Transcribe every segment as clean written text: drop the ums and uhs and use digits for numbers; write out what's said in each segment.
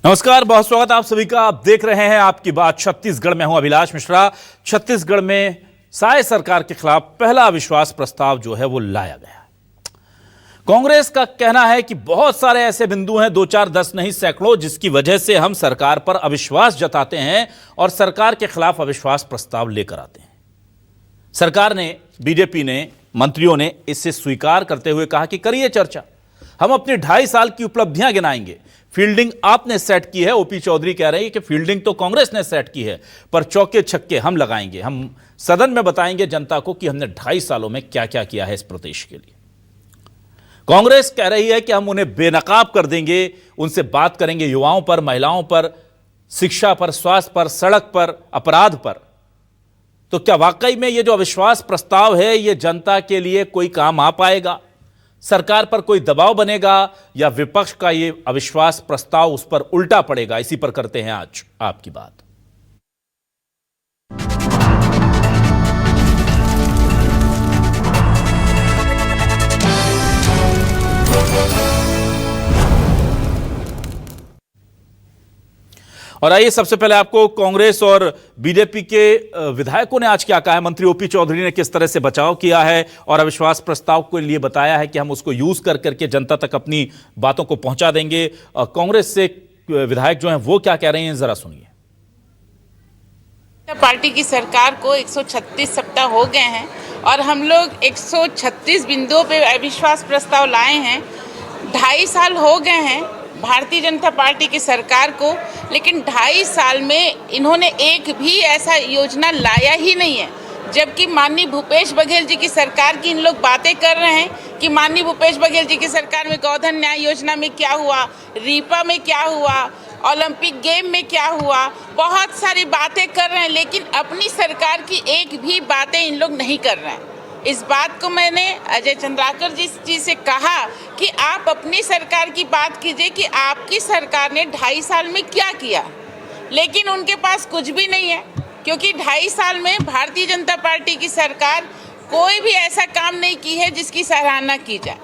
नमस्कार, बहुत स्वागत आप सभी का। आप देख रहे हैं आपकी बात छत्तीसगढ़ में। हूं अभिलाष मिश्रा। छत्तीसगढ़ में साय सरकार के खिलाफ पहला अविश्वास प्रस्ताव जो है वो लाया गया। कांग्रेस का कहना है कि बहुत सारे ऐसे बिंदु हैं, 2 4 10 नहीं सैकड़ों, जिसकी वजह से हम सरकार पर अविश्वास जताते हैं और सरकार के खिलाफ अविश्वास प्रस्ताव लेकर आते हैं। सरकार ने, बीजेपी ने, मंत्रियों ने इसे स्वीकार करते हुए कहा कि करिए चर्चा, हम अपनी 2.5 साल की उपलब्धियां गिनाएंगे। फील्डिंग आपने सेट की है। ओपी चौधरी कह रहे हैं कि फील्डिंग तो कांग्रेस ने सेट की है, पर चौके छक्के हम लगाएंगे। हम सदन में बताएंगे जनता को कि हमने 2.5 सालों में क्या क्या किया है इस प्रदेश के लिए। कांग्रेस कह रही है कि हम उन्हें बेनकाब कर देंगे, उनसे बात करेंगे युवाओं पर, महिलाओं पर, शिक्षा पर, स्वास्थ्य पर, सड़क पर, अपराध पर। तो क्या वाकई में ये जो अविश्वास प्रस्ताव है ये जनता के लिए कोई काम आ पाएगा? सरकार पर कोई दबाव बनेगा या विपक्ष का ये अविश्वास प्रस्ताव उस पर उल्टा पड़ेगा? इसी पर करते हैं आज आपकी बात। और आइए सबसे पहले आपको कांग्रेस और बीजेपी के विधायकों ने आज क्या कहा है। मंत्री ओपी चौधरी ने किस तरह से बचाव किया है और अविश्वास प्रस्ताव के लिए बताया है कि हम उसको यूज कर करके जनता तक अपनी बातों को पहुंचा देंगे। कांग्रेस से विधायक जो हैं वो क्या कह रहे हैं, जरा सुनिए। पार्टी की सरकार को 136 सप्ताह हो गए हैं और हम लोग 136 बिंदुओं पे अविश्वास प्रस्ताव लाए हैं। 2.5 साल हो गए हैं भारतीय जनता पार्टी की सरकार को, लेकिन 2.5 साल में इन्होंने एक भी ऐसा योजना लाया ही नहीं है। जबकि माननीय भूपेश बघेल जी की सरकार की इन लोग बातें कर रहे हैं कि माननीय भूपेश बघेल जी की सरकार में गोधन न्याय योजना में क्या हुआ, रीपा में क्या हुआ, ओलंपिक गेम में क्या हुआ, बहुत सारी बातें कर रहे हैं, लेकिन अपनी सरकार की एक भी बातें इन लोग नहीं कर रहे हैं। इस बात को मैंने अजय चंद्राकर जी से कहा कि आप अपनी सरकार की बात कीजिए कि आपकी सरकार ने 2.5 साल में क्या किया, लेकिन उनके पास कुछ भी नहीं है, क्योंकि 2.5 साल में भारतीय जनता पार्टी की सरकार कोई भी ऐसा काम नहीं की है जिसकी सराहना की जाए।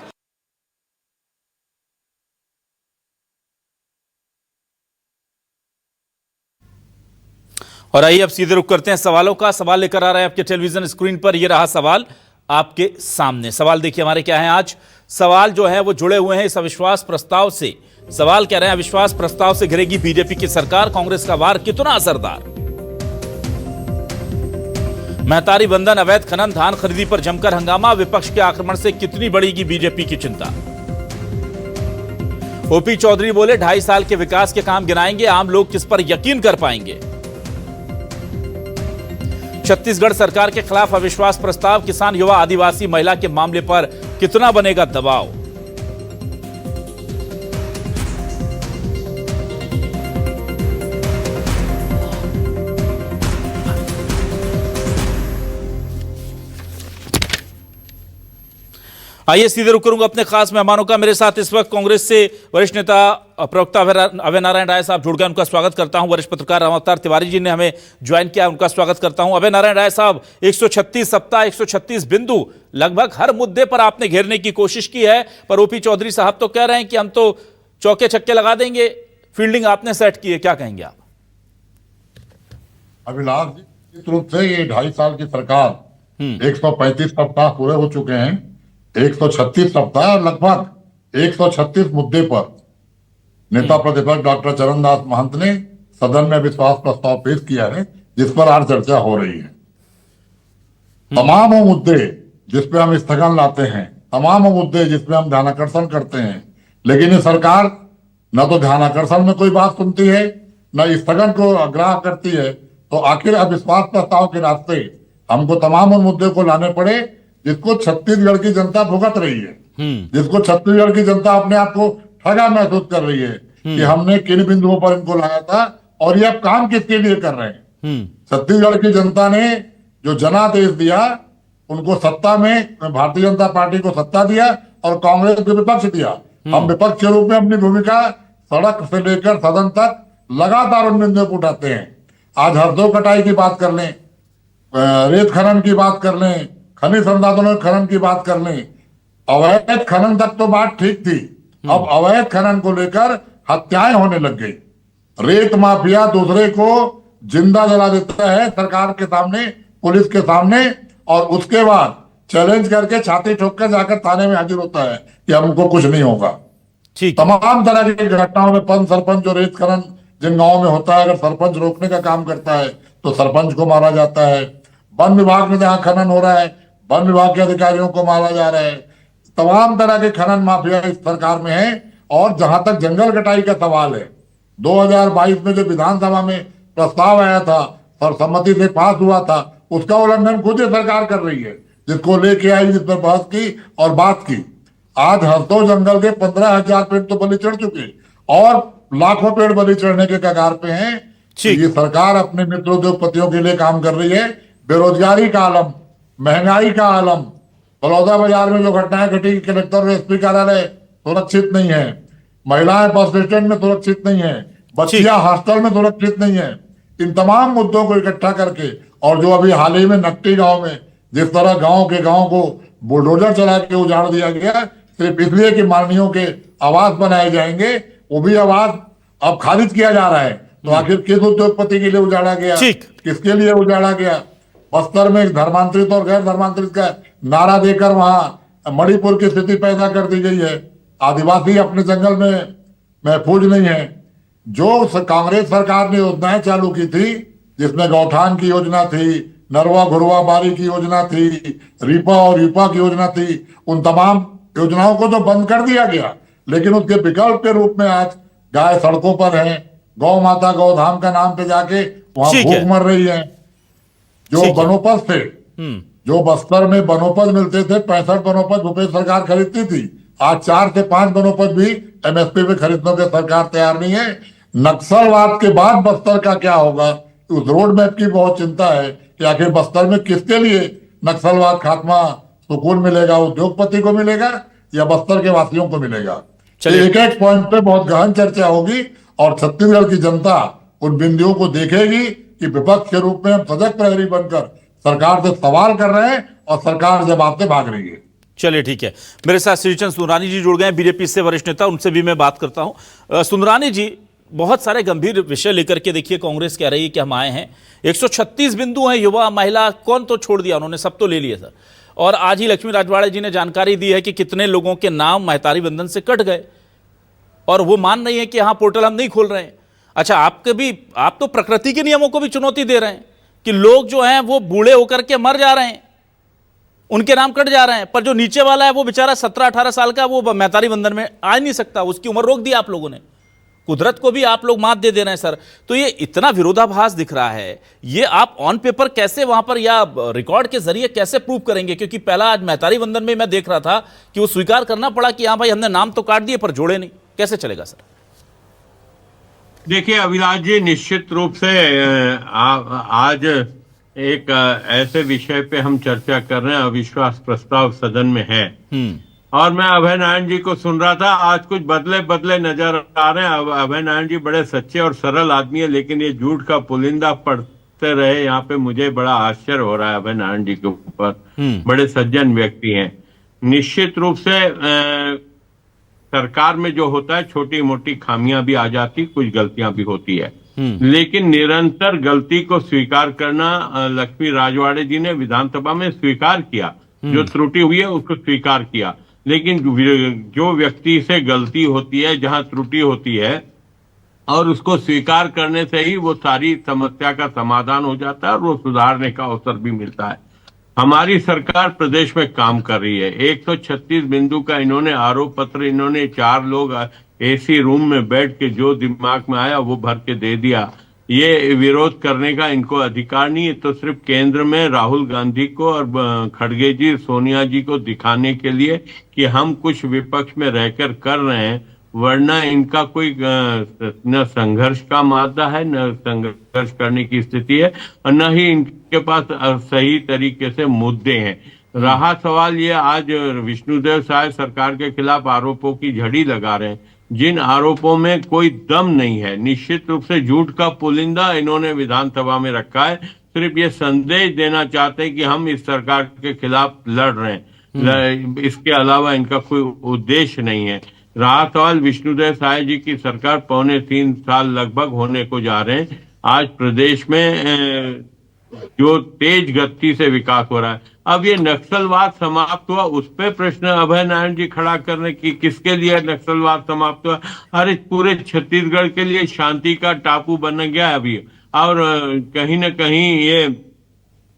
और आइए अब सीधे रुख करते हैं सवालों का। सवाल लेकर आ रहे हैं आपके टेलीविजन स्क्रीन पर। यह रहा सवाल आपके सामने। सवाल देखिए हमारे क्या हैं आज। सवाल जो है वो जुड़े हुए हैं इस अविश्वास प्रस्ताव से। सवाल कह रहे हैं, अविश्वास प्रस्ताव से घिरेगी बीजेपी की सरकार, कांग्रेस का वार कितना असरदार? महतारी बंधन, अवैध खनन, धान खरीदी पर जमकर हंगामा, विपक्ष के आक्रमण से कितनी बढ़ेगी बीजेपी की चिंता? ओपी चौधरी बोले 2.5 साल के विकास के काम गिनाएंगे, आम लोग किस पर यकीन कर पाएंगे? छत्तीसगढ़ सरकार के खिलाफ अविश्वास प्रस्ताव, किसान, युवा, आदिवासी, महिला के मामले पर कितना बनेगा दबाव? आइए सीधे रुक करूंगा अपने खास मेहमानों का। मेरे साथ इस वक्त कांग्रेस से वरिष्ठ नेता प्रवक्ता अभय नारायण राय साहब जुड़ गए, उनका स्वागत करता हूं। वरिष्ठ पत्रकार रामावतार तिवारी जी ने हमें ज्वाइन किया, उनका स्वागत करता हूं। अभय नारायण राय साहब, 136 सप्ताह, 136 बिंदु, लगभग हर मुद्दे पर आपने घेरने की कोशिश की है, पर ओपी चौधरी साहब तो कह रहे हैं कि हम तो चौके छक्के लगा देंगे, फील्डिंग आपने सेट की है। क्या कहेंगे आप? अभिलाष जी, निश्चित रूप से ये 2.5 साल की सरकार 135 सप्ताह पूरे हो चुके हैं। 136 सप्ताह, लगभग 136 मुद्दे पर नेता प्रतिपक्ष डॉक्टर चरणदास महंत ने सदन में विश्वास प्रस्ताव पेश किया है, जिस पर आज चर्चा हो रही है। तमाम वो मुद्दे जिसपे हम स्थगन लाते हैं, तमाम वो मुद्दे जिसपे हम ध्यानाकर्षण करते हैं, लेकिन ये सरकार न तो ध्यानाकर्षण में कोई बात सुनती है, न स्थगन को आग्रह करती है। तो आखिर अविश्वास प्रस्ताव के रास्ते हमको तमाम उन मुद्दे को लाने पड़े जिसको छत्तीसगढ़ की जनता भुगत रही है, जिसको छत्तीसगढ़ की जनता अपने आप को ठगा महसूस कर रही है कि हमने किन बिंदुओं पर इनको लाया था और ये अब काम किसके लिए कर रहे हैं। छत्तीसगढ़ की जनता ने जो जनादेश दिया, उनको सत्ता में भारतीय जनता पार्टी को सत्ता दिया और कांग्रेस को विपक्ष दिया। हम विपक्ष के रूप में अपनी भूमिका सड़क से लेकर सदन तक लगातार उन बिंदुओं को उठाते हैं। आज हरदो कटाई की बात कर लें, रेत खनन की बात कर लें, खनिज संसाधनों के खनन की बात कर लें, अवैध खनन तक तो बात ठीक थी, अब अवैध खनन को लेकर हत्याएं होने लग गई। रेत माफिया दूसरे को जिंदा जला देता है सरकार के सामने, पुलिस के सामने, और उसके बाद चैलेंज करके छाती ठोक कर जाकर थाने में हाजिर होता है कि हमको कुछ नहीं होगा। ठीक। तमाम तरह की घटनाओं में पंच सरपंच जो रेत खनन जिन गांवों में होता है, अगर सरपंच रोकने का काम करता है तो सरपंच को मारा जाता है। वन विभाग में जहां खनन हो रहा है, वन विभाग के अधिकारियों को मारा जा रहा है। तमाम तरह के खनन माफिया इस सरकार में है। और जहां तक जंगल कटाई का सवाल है, 2022 में जो विधानसभा में प्रस्ताव आया था, सर्वसम्मति से पास हुआ था, उसका उल्लंघन खुद ही सरकार कर रही है, जिसको लेके आई, जिस पर बहस की और बात की। आज हरदो जंगल के 15,000 पेड़ तो बलि चढ़ चुके और लाखों पेड़ बलि चढ़ने के कगार पे हैं। तो ये सरकार अपने मित्र उद्योगपतियों के लिए काम कर रही है। बेरोजगारी का आलम, महंगाई का आलम, बलौदा बाजार में जो घटनाएं घटी, कलेक्टर और एसपी कार्यालय सुरक्षित नहीं है, महिलाएं बस स्टैंड में सुरक्षित नहीं है, बच्चियां हॉस्टल में सुरक्षित नहीं है। इन तमाम मुद्दों को इकट्ठा करके, और जो अभी हाल ही में नकटी गांव में जिस तरह गांव को बुलडोजर चला के उजाड़ दिया गया, सिर्फ इसलिए कि माननीयों के आवास बनाए जाएंगे, वो भी आवास अब खारिज किया जा रहा है। तो आखिर किस उद्योगपति के लिए उजाड़ा गया, किसके लिए उजाड़ा गया? बस्तर में धर्मांतरित और गैर धर्मांतरित का नारा देकर वहां मणिपुर की स्थिति पैदा कर दी गई है। आदिवासी अपने जंगल में महफूज नहीं है। जो कांग्रेस सरकार ने योजनाएं चालू की थी, जिसमें गौठान की योजना थी, नरवा घुरवा बारी की योजना थी, रीपा और यूपा की योजना थी, उन तमाम योजनाओं को तो बंद कर दिया गया। लेकिन उसके विकल्प के रूप में आज गाय सड़कों पर है, गौ माता गौधाम का नाम पे जाके वहां भूख मर रही है। जो वनोपज थे, जो बस्तर में वनोपज मिलते थे, 65 वनोपज भूपेश सरकार खरीदती थी। आज 4 से 5 वनोपज भी एमएसपी पे खरीदने के सरकार तैयार नहीं है। नक्सलवाद के बाद बस्तर का क्या होगा, उस रोड मैप की बहुत चिंता है कि आखिर बस्तर में किसके लिए नक्सलवाद खात्मा सुकून मिलेगा, उद्योगपति को मिलेगा या बस्तर के वासियों को मिलेगा। एक एक पॉइंट पे बहुत गहन चर्चा होगी और छत्तीसगढ़ की जनता उन बिंदुओं को देखेगी कि विपक्ष के रूप में हम सजग प्रहरी बनकर सरकार से सवाल कर रहे हैं और सरकार जवाब से भाग रही है। चलिए ठीक है, मेरे साथ श्रीचंद सुंदरानी जी जुड़ गए हैं, बीजेपी से वरिष्ठ नेता, उनसे भी मैं बात करता हूं। सुंदरानी जी, बहुत सारे गंभीर विषय लेकर के देखिए कांग्रेस कह रही है कि हम आए हैं, 136 बिंदु हैं, युवा महिला कौन तो छोड़ दिया उन्होंने, सब तो ले लिए सर। और आज ही लक्ष्मी राजवाड़े जी ने जानकारी दी है कि कितने लोगों के नाम महतारी बंधन से कट गए और वो मान रही है कि हाँ पोर्टल हम नहीं खोल रहे हैं। अच्छा, आप तो प्रकृति के नियमों को भी चुनौती दे रहे हैं कि लोग जो हैं वो बूढ़े होकर के मर जा रहे हैं, उनके नाम कट जा रहे हैं, पर जो नीचे वाला है वो बेचारा 17-18 साल का, वो महतारी बंधन में आ नहीं सकता, उसकी उम्र रोक दी आप लोगों ने। कुदरत को भी आप लोग मात दे रहे हैं सर। तो ये इतना विरोधाभास दिख रहा है, ये आप ऑन पेपर कैसे वहां पर या रिकॉर्ड के जरिए कैसे प्रूव करेंगे? क्योंकि पहला आज महतारी बंधन में मैं देख रहा था कि वो स्वीकार करना पड़ा कि हाँ भाई हमने नाम तो काट दिए पर जोड़े नहीं। कैसे चलेगा सर? देखिए अभिलाष जी, निश्चित रूप से आज एक ऐसे विषय पे हम चर्चा कर रहे हैं, अविश्वास प्रस्ताव सदन में है। और मैं अभय नारायण जी को सुन रहा था, आज कुछ बदले नजर आ रहे हैं। अभय नारायण जी बड़े सच्चे और सरल आदमी है, लेकिन ये झूठ का पुलिंदा पढ़ते रहे, यहाँ पे मुझे बड़ा आश्चर्य हो रहा है अभय नारायण जी के ऊपर। बड़े सज्जन व्यक्ति हैं। निश्चित रूप से सरकार में जो होता है, छोटी मोटी खामियां भी आ जाती, कुछ गलतियां भी होती है, लेकिन निरंतर गलती को स्वीकार करना, लक्ष्मी राजवाड़े जी ने विधानसभा में स्वीकार किया, जो त्रुटि हुई है उसको स्वीकार किया। लेकिन जो व्यक्ति से गलती होती है, जहां त्रुटि होती है, और उसको स्वीकार करने से ही वो सारी समस्या का समाधान हो जाता है और वो सुधारने का अवसर भी मिलता है। हमारी सरकार प्रदेश में काम कर रही है। 136 बिंदु का इन्होंने आरोप पत्र, इन्होंने 4 लोग एसी रूम में बैठ के जो दिमाग में आया वो भर के दे दिया। ये विरोध करने का इनको अधिकार नहीं है, तो सिर्फ केंद्र में राहुल गांधी को और खड़गे जी, सोनिया जी को दिखाने के लिए कि हम कुछ विपक्ष में रहकर कर रहे हैं, वरना इनका कोई न संघर्ष का मादा है, न संघर्ष करने की स्थिति है, और न ही इनके पास सही तरीके से मुद्दे हैं। रहा सवाल ये, आज विष्णुदेव साय सरकार के खिलाफ आरोपों की झड़ी लगा रहे हैं, जिन आरोपों में कोई दम नहीं है। निश्चित रूप से झूठ का पुलिंदा इन्होंने विधानसभा में रखा है, सिर्फ ये संदेश देना चाहते हैं कि हम इस सरकार के खिलाफ लड़ रहे हैं, इसके अलावा इनका कोई उद्देश्य नहीं है। रहा सवाल विष्णुदेव साय जी की सरकार 3.25 साल लगभग होने को जा रहे हैं। आज प्रदेश में जो तेज गति से विकास हो रहा है, अब ये नक्सलवाद समाप्त हुआ, उस पे प्रश्न अभय नारायण जी खड़ा करने की किसके लिए नक्सलवाद समाप्त हुआ? अरे पूरे छत्तीसगढ़ के लिए शांति का टापू बन गया है अभी। और कहीं ना कहीं ये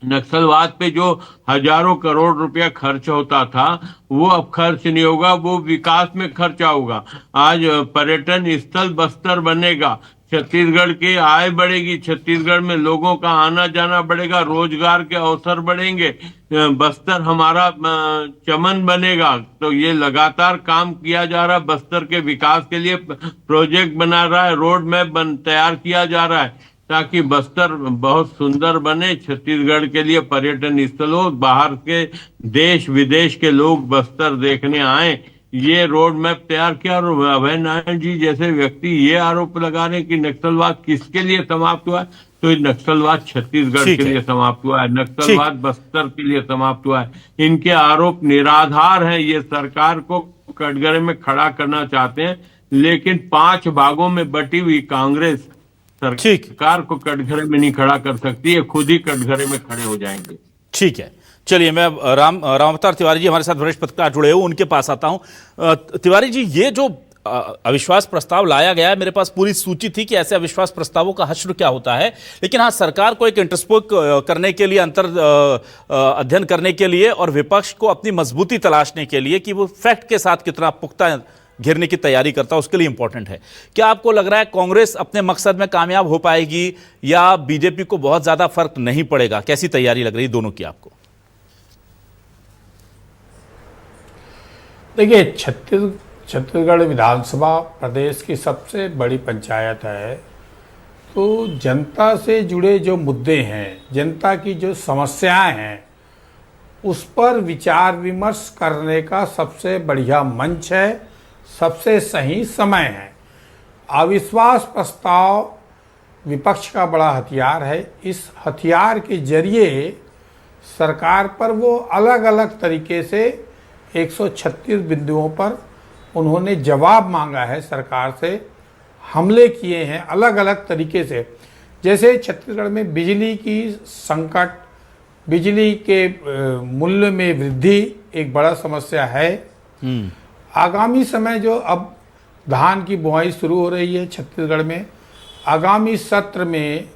नक्सलवाद पे जो हजारों करोड़ रुपया खर्च होता था, वो अब खर्च नहीं होगा, वो विकास में खर्चा होगा। आज पर्यटन स्थल बस्तर बनेगा, छत्तीसगढ़ की आय बढ़ेगी, छत्तीसगढ़ में लोगों का आना जाना बढ़ेगा, रोजगार के अवसर बढ़ेंगे, बस्तर हमारा चमन बनेगा। तो ये लगातार काम किया जा रहा है, बस्तर के विकास के लिए प्रोजेक्ट बना रहा है, रोड मैप तैयार किया जा रहा है ताकि बस्तर बहुत सुंदर बने, छत्तीसगढ़ के लिए पर्यटन स्थल हो, बाहर के देश विदेश के लोग बस्तर देखने आए। ये रोड मैप तैयार किया। और अभय नारायण जी जैसे व्यक्ति ये आरोप लगा रहे हैं कि नक्सलवाद किसके लिए समाप्त हुआ है, तो ये नक्सलवाद छत्तीसगढ़ के लिए समाप्त हुआ है, नक्सलवाद बस्तर के लिए समाप्त हुआ है। इनके आरोप निराधार हैं। ये सरकार को कटघरे में खड़ा करना चाहते हैं, लेकिन 5 भागों में बटी हुई कांग्रेस सरकार को कटघरे में नहीं खड़ा कर सकती है, खुद ही कटघरे में खड़े हो जाएंगे। ठीक है, चलिए मैं राम अवतार तिवारी जी हमारे साथ वरिष्ठ पत्रकार जुड़े हुए, उनके पास आता हूं। तिवारी जी, ये जो अविश्वास प्रस्ताव लाया गया है, मेरे पास पूरी सूची थी कि ऐसे अविश्वास प्रस्तावों का हश्र क्या होता है, लेकिन हाँ, सरकार को एक इंटरस्पोक करने के लिए, अंतर अध्ययन करने के लिए और विपक्ष को अपनी मजबूती तलाशने के लिए कि वो फैक्ट के साथ कितना पुख्ता घेरने की तैयारी करता है, उसके लिए इंपॉर्टेंट है। क्या आपको लग रहा है कांग्रेस अपने मकसद में कामयाब हो पाएगी या बीजेपी को बहुत ज्यादा फर्क नहीं पड़ेगा? कैसी तैयारी लग रही है दोनों की आपको? देखिए, छत्तीसगढ़ विधानसभा प्रदेश की सबसे बड़ी पंचायत है, तो जनता से जुड़े जो मुद्दे हैं, जनता की जो समस्याएं हैं, उस पर विचार विमर्श करने का सबसे बढ़िया मंच है, सबसे सही समय है। अविश्वास प्रस्ताव विपक्ष का बड़ा हथियार है। इस हथियार के जरिए सरकार पर वो अलग अलग तरीके से 136 बिंदुओं पर उन्होंने जवाब मांगा है, सरकार से हमले किए हैं अलग अलग तरीके से। जैसे छत्तीसगढ़ में बिजली की संकट, बिजली के मूल्य में वृद्धि एक बड़ा समस्या है। आगामी समय जो अब धान की बुआई शुरू हो रही है छत्तीसगढ़ में, आगामी सत्र में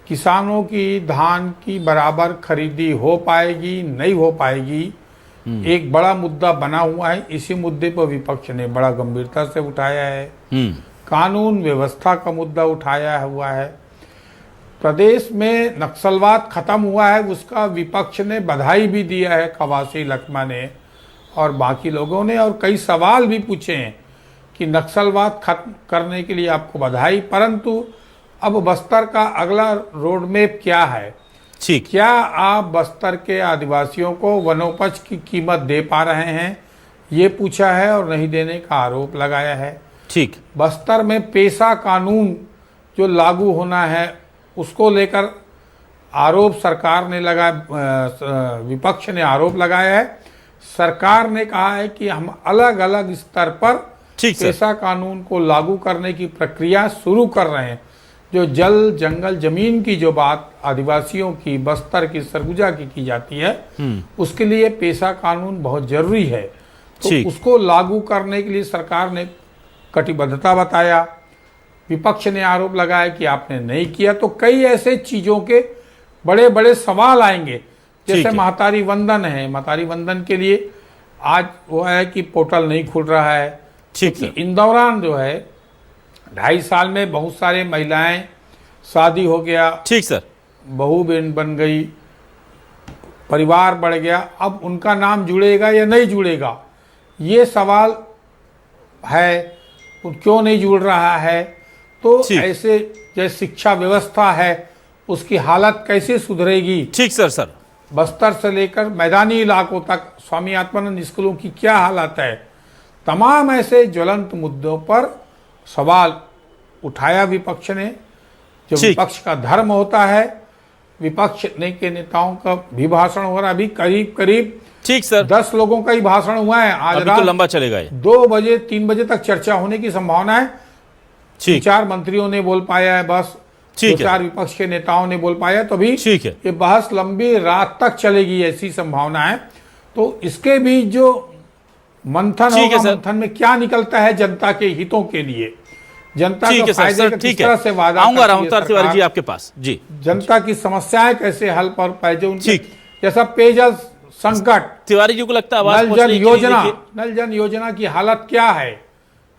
किसानों की धान की बराबर खरीदी हो पाएगी, नहीं हो पाएगी, एक बड़ा मुद्दा बना हुआ है। इसी मुद्दे पर विपक्ष ने बड़ा गंभीरता से उठाया है। कानून व्यवस्था का मुद्दा उठाया हुआ है। प्रदेश में नक्सलवाद खत्म हुआ है, उसका विपक्ष ने बधाई भी दिया है, कवासी लखमा ने और बाकी लोगों ने, और कई सवाल भी पूछे हैं कि नक्सलवाद खत्म करने के लिए आपको बधाई, परंतु अब बस्तर का अगला रोड मैप क्या है? ठीक, क्या आप बस्तर के आदिवासियों को वनोपज की कीमत दे पा रहे हैं? ये पूछा है और नहीं देने का आरोप लगाया है। ठीक, बस्तर में पेशा कानून जो लागू होना है, उसको लेकर आरोप सरकार ने लगाया, विपक्ष ने आरोप लगाया है। सरकार ने कहा है कि हम अलग अलग स्तर पर पेशा कानून को लागू करने की प्रक्रिया शुरू कर रहे हैं। जो जल जंगल जमीन की जो बात आदिवासियों की, बस्तर की, सरगुजा की जाती है, उसके लिए पेशा कानून बहुत जरूरी है। तो उसको लागू करने के लिए सरकार ने कटिबद्धता बताया। विपक्ष ने आरोप लगाया कि आपने नहीं किया। तो कई ऐसे चीजों के बड़े बड़े सवाल आएंगे, जैसे महतारी वंदन है। महतारी वंदन के लिए आज वो है कि पोर्टल नहीं खुल रहा है, क्योंकि इन दौरान जो है 2.5 साल में बहुत सारे महिलाएं शादी हो गया, ठीक सर, बहू बन गई, परिवार बढ़ गया, अब उनका नाम जुड़ेगा या नहीं जुड़ेगा, ये सवाल है। क्यों नहीं जुड़ रहा है? तो ऐसे जैसे शिक्षा व्यवस्था है, उसकी हालत कैसे सुधरेगी? ठीक सर। बस्तर से लेकर मैदानी इलाकों तक स्वामी आत्मानंद स्कूलों की क्या हालत है? तमाम ऐसे ज्वलंत मुद्दों पर सवाल उठाया विपक्ष ने। जो विपक्ष का धर्म होता है, विपक्ष के नेताओं का भी भाषण हो रहा है। अभी करीब करीब ठीक सर, 10 लोगों का ही भाषण हुआ है। आज अभी तो रात लंबा चलेगा ये। 2 बजे 3 बजे तक चर्चा होने की संभावना है। ठीक 4 मंत्रियों ने बोल पाया है, बस ठीक है। 4 विपक्ष के नेताओं ने बोल पाया, तो अभी ठीक है। ये बहस लंबी रात तक चलेगी ऐसी संभावना है। तो इसके बीच जो मंथन ठीक है होगा, सर। मंथन में क्या निकलता है जनता के हितों के लिए, जनता ठीक का है सर, फायदे सर का ठीक किस तरह से है, वादा आऊंगा करती है रामअवतार तिवारी जी सरकार, आपके पास जी। जनता की समस्याएं कैसे हल पर पाए, जो उनके ठीक। जैसा पेयजल संकट, तिवारी जी को लगता है आवाज नल पहुंच जन रही है कि नहीं? योजना, देखिए। नल जन योजना की हालत क्या है,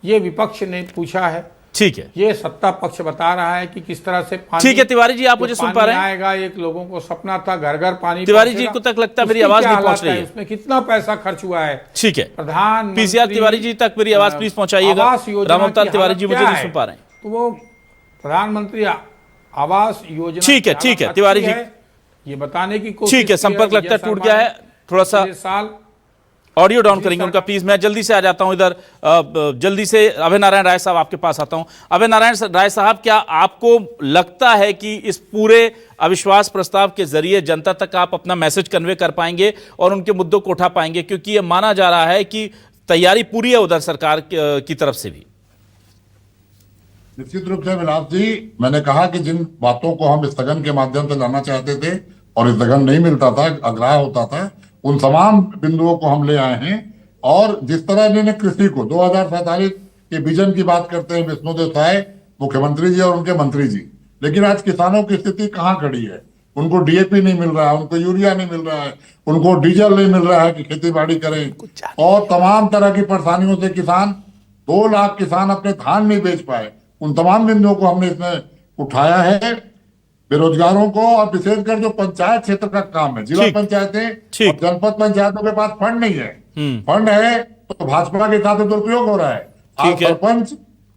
ये विपक्ष ने पूछा है। ठीक है, ये सत्ता पक्ष बता रहा है कि किस तरह से पानी, ठीक है तिवारी जी, आप जो मुझे सुन पानी पा रहे हैं? आएगा। एक लोगों को सपना था घर घर पानी तिवारी जी पहुंचेगा। को तक लगता है मेरी उसकी आवाज क्या नहीं पहुंच हालत रही है। उसमें कितना पैसा खर्च हुआ है। ठीक है, प्रधानमंत्री पीसीआर तिवारी जी तक मेरी आवाज प्लीज पहुंचाइएगा। आवास योजना रामअवतार की तिवारी हालत जी मुझे क्या नहीं है? सुन पा रहे हैं। तो वो प्रधानमंत्री आवास योजना ठीक है, की ठीक है, हालत तिवारी अच्छी जी। है, ये बताने की कोशिश ठीक है, की संपर्क कि लगता है जैसा टूट गया है, थोड़ा सा पिछले साल ऑडियो डाउन करेंगे उनका प्लीज। मैं जल्दी से आ जाता हूं इधर, जल्दी से अभय नारायण राय साहब आपके पास आता हूं। अभय नारायण राय साहब, क्या आपको लगता है कि इस पूरे अविश्वास प्रस्ताव के जरिए जनता तक आप अपना मैसेज कन्वे कर पाएंगे और उनके मुद्दों को उठा पाएंगे, क्योंकि यह माना जा रहा है कि तैयारी पूरी है उधर सरकार की तरफ से भी? निश्चित रूप से विलास जी, मैंने कहा कि जिन बातों को हम स्थगन के माध्यम से लाना चाहते थे और स्थगन नहीं मिलता था, अग्राह्य होता था, उन तमाम बिंदुओं को हम ले आए हैं। और जिस तरह इन्होंने कृषि को 2047 के विजन की बात करते हैं विष्णुदेव साय मुख्यमंत्री जी और उनके मंत्री जी, लेकिन आज किसानों की स्थिति कहाँ खड़ी है? उनको डीएपी नहीं मिल रहा है, उनको यूरिया नहीं मिल रहा है, उनको डीजल नहीं मिल रहा है कि खेती बाड़ी करें, और तमाम तरह की परेशानियों से किसान 2 लाख किसान अपने धान नहीं बेच पाए। उन तमाम बिंदुओं को हमने इसमें उठाया है। बेरोजगारों को, और विशेषकर जो पंचायत क्षेत्र का काम है, जिला ठीक। पंचायतें ठीक। और जनपद पंचायतों के पास फंड नहीं है। फंड है तो भाजपा के साथ दुरुपयोग हो रहा है। ठीक आप है। सरपंच,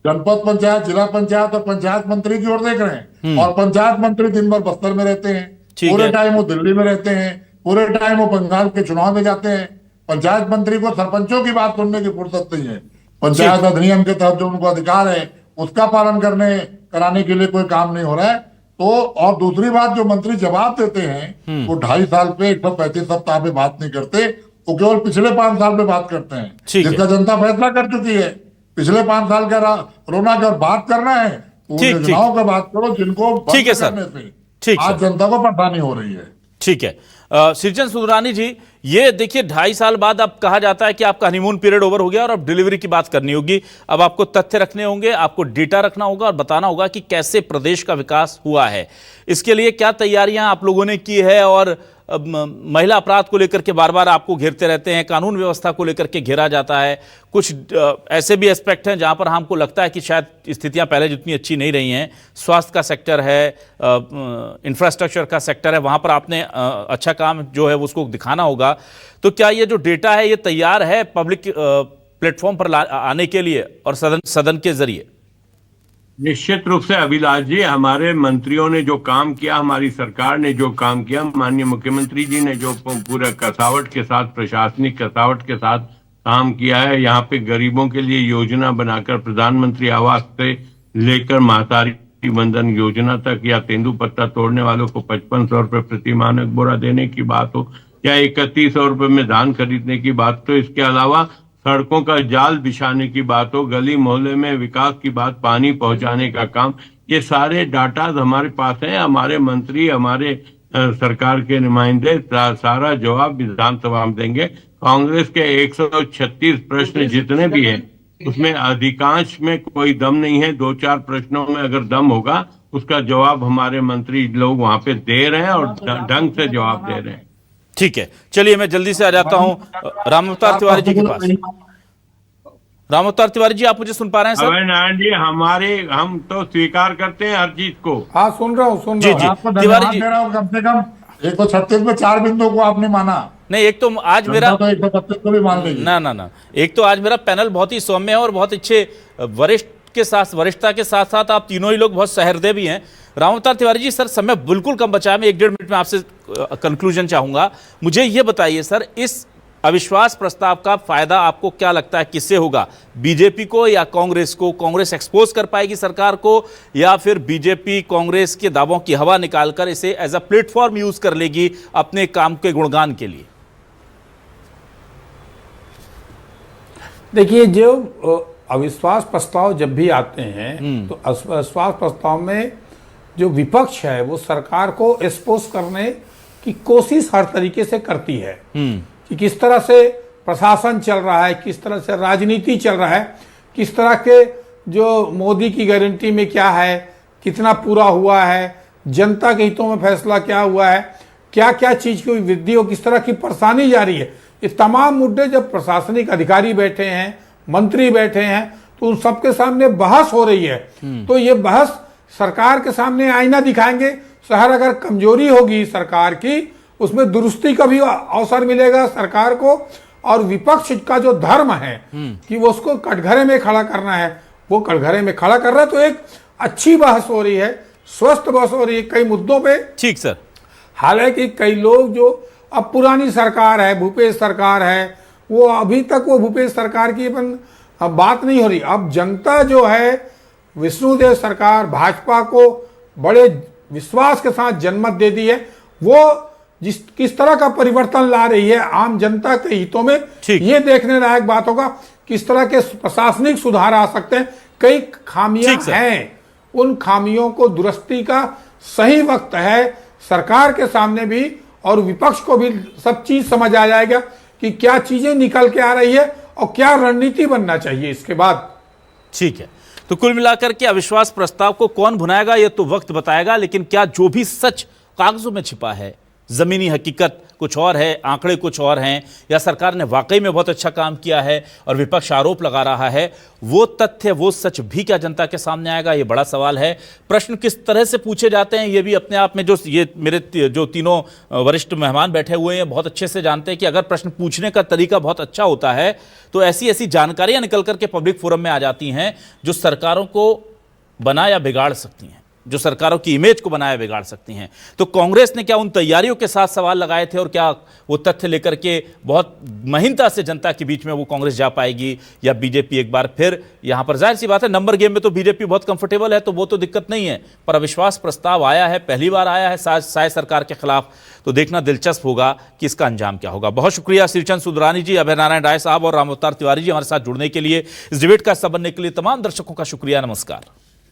जनपद पंचायत, जिला पंचायत और पंचायत मंत्री की ओर देख रहे हैं, और पंचायत मंत्री दिन भर बस्तर में रहते हैं, ठीक पूरे है। टाइम वो दिल्ली में रहते हैं, पूरे टाइम वो बंगाल के चुनाव में जाते हैं। पंचायत मंत्री को सरपंचों की बात सुनने की फुर्सत नहीं है। पंचायत अधिनियम के तहत जो उनको अधिकार है उसका पालन कराने के लिए कोई काम नहीं हो रहा है। तो और दूसरी बात, जो मंत्री जवाब देते हैं वो 2.5 साल पे 135 सप्ताह पे बात नहीं करते, वो केवल पिछले 5 साल पे बात करते हैं, ठीक है। जिसका जनता फैसला कर चुकी है। पिछले 5 साल का कोरोना का बात करना है तो उन ठीक, ठीक। योजनाओं का बात करो जिनको बंद ठीक है सर। करने से ठीक आज सर। जनता को परेशानी हो रही है। ठीक है, सृजन सुंदरानी जी, ये देखिए 2.5 साल बाद अब कहा जाता है कि आपका हनीमून पीरियड ओवर हो गया और अब डिलीवरी की बात करनी होगी। अब आपको तथ्य रखने होंगे, आपको डेटा रखना होगा और बताना होगा कि कैसे प्रदेश का विकास हुआ है। इसके लिए क्या तैयारियां आप लोगों ने की है? और महिला अपराध को लेकर के बार बार आपको घेरते रहते हैं, कानून व्यवस्था को लेकर के घेरा जाता है, कुछ ऐसे भी एस्पेक्ट हैं जहां पर हमको लगता है कि शायद स्थितियां पहले जितनी अच्छी नहीं रही हैं। स्वास्थ्य का सेक्टर है, इंफ्रास्ट्रक्चर का सेक्टर है, वहां पर आपने अच्छा काम जो है उसको दिखाना होगा। तो क्या ये जो डेटा है ये तैयार है पब्लिक प्लेटफॉर्म पर आने के लिए और सदन के जरिए? निश्चित रूप से अभिलाष जी, हमारे मंत्रियों ने जो काम किया, हमारी सरकार ने जो काम किया, माननीय मुख्यमंत्री जी ने जो पूरा कसावट के साथ, प्रशासनिक कसावट के साथ काम किया है, यहाँ पे गरीबों के लिए योजना बनाकर प्रधानमंत्री आवास से लेकर महतारी वंदन योजना तक, या तेंदुपत्ता तोड़ने वालों को 5500 रुपये प्रति मानक बोरा देने की बात हो, या 3100 रुपये में धान खरीदने की बात, तो इसके अलावा सड़कों का जाल बिछाने की बात हो, गली मोहल्ले में विकास की बात, पानी पहुंचाने का काम, ये सारे डाटा हमारे पास हैं। हमारे मंत्री, हमारे सरकार के नुमाइंदे सारा जवाब विधानसभा में देंगे। कांग्रेस के 136 प्रश्न जितने भी हैं उसमें अधिकांश में कोई दम नहीं है। 2-4 प्रश्नों में अगर दम होगा उसका जवाब हमारे मंत्री लोग वहां पे दे रहे हैं और ढंग से जवाब दे रहे हैं। ठीक है, चलिए मैं जल्दी से आ जाता हूं रामअवतार तिवारी जी के पास। रामअवतार तिवारी जी, आप मुझे सुन पा रहे हैं सर? अभय नारायण जी, हम तो स्वीकार करते हैं हर चीज को। हाँ, सुन रहा हूँ, सुन जी, रहा हूँ। जी। आपको तिवारी धन्यवाद जी। दे रहा हूं, कम से कम 136 में 4 बिंदुओं को आपने माना। नहीं, एक तो आज मेरा तो 132 को भी मान लेगी। ना, एक तो आज मेरा पैनल बहुत ही सौम्य है और बहुत अच्छे वरिष्ठता के साथ साथ आप तीनों ही लोग बहुत सहृदय भी हैं। रामअवतार तिवारी जी, सर समय बिल्कुल कम बचा है, मैं 1-1.5 मिनट में आपसे कंक्लूजन चाहूंगा। मुझे ये बताइए सर, इस अविश्वास प्रस्ताव का फायदा आपको क्या लगता है किससे होगा? बीजेपी को या कांग्रेस को? कांग्रेस एक्सपोज कर पाएगी सरकार को, या फिर बीजेपी कांग्रेस के दावों की हवा निकालकर इसे एज अ प्लेटफॉर्म यूज कर लेगी अपने काम के गुणगान के लिए? देखिए, जो अविश्वास प्रस्ताव जब भी आते हैं तो अविश्वास प्रस्ताव में जो विपक्ष है वो सरकार को एक्सपोज करने की कोशिश हर तरीके से करती है कि किस तरह से प्रशासन चल रहा है, किस तरह से राजनीति चल रहा है, किस तरह के जो मोदी की गारंटी में क्या है, कितना पूरा हुआ है, जनता के हितों में फैसला क्या हुआ है, क्या क्या चीज की वृद्धि हो, किस तरह की परेशानी जारी है। ये तमाम मुद्दे जब प्रशासनिक अधिकारी बैठे हैं, मंत्री बैठे हैं, तो उन सबके सामने बहस हो रही है। तो ये बहस सरकार के सामने आईना दिखाएंगे। शहर अगर कमजोरी होगी सरकार की, उसमें दुरुस्ती का भी अवसर मिलेगा सरकार को। और विपक्ष का जो धर्म है कि वो उसको कटघरे में खड़ा करना है, वो कटघरे में खड़ा कर रहा है। तो एक अच्छी बहस हो रही है, स्वस्थ बहस हो रही है कई मुद्दों पे। ठीक सर। हालांकि कई लोग जो अब पुरानी सरकार है, भूपेश सरकार है, वो अभी तक वो भूपेश सरकार की अब बात नहीं हो रही। अब जनता जो है विष्णुदेव सरकार भाजपा को बड़े विश्वास के साथ जनमत दे दी है। वो किस तरह का परिवर्तन ला रही है आम जनता के हितों में, ये देखने लायक बात होगा। किस तरह के प्रशासनिक सुधार आ सकते हैं, कई खामियां हैं, उन खामियों को दुरुस्ती का सही वक्त है सरकार के सामने भी, और विपक्ष को भी सब चीज समझ आ जाएगा कि क्या चीजें निकल के आ रही है और क्या रणनीति बनना चाहिए इसके बाद। ठीक है, तो कुल मिलाकर के अविश्वास प्रस्ताव को कौन भुनाएगा ये तो वक्त बताएगा, लेकिन क्या जो भी सच कागजों में छिपा है, जमीनी हकीकत कुछ और है, आंकड़े कुछ और हैं, या सरकार ने वाकई में बहुत अच्छा काम किया है और विपक्ष आरोप लगा रहा है, वो तथ्य वो सच भी क्या जनता के सामने आएगा, ये बड़ा सवाल है। प्रश्न किस तरह से पूछे जाते हैं ये भी अपने आप में, जो ये मेरे जो तीनों वरिष्ठ मेहमान बैठे हुए हैं बहुत अच्छे से जानते हैं कि अगर प्रश्न पूछने का तरीका बहुत अच्छा होता है तो ऐसी ऐसी जानकारियां निकल करके पब्लिक फोरम में आ जाती हैं जो सरकारों को बना या बिगाड़ सकती हैं, जो सरकारों की इमेज को बनाया बिगाड़ सकती हैं। तो कांग्रेस ने क्या उन तैयारियों के साथ सवाल लगाए थे, और क्या वो तथ्य लेकर के बहुत महीनता से जनता के बीच में वो कांग्रेस जा पाएगी, या बीजेपी एक बार फिर यहां पर, जाहिर सी बात है नंबर गेम में तो बीजेपी बहुत कंफर्टेबल है, तो वो तो दिक्कत नहीं है, पर अविश्वास प्रस्ताव आया है, पहली बार आया है साय सरकार के खिलाफ, तो देखना दिलचस्प होगा कि इसका अंजाम क्या होगा। बहुत शुक्रिया श्रीचंद सुंदरानी जी, अभय नारायण राय साहब और राम अवतार तिवारी जी हमारे साथ जुड़ने के लिए, इस डिबेट का हिस्सा बनने के लिए तमाम दर्शकों का शुक्रिया। नमस्कार।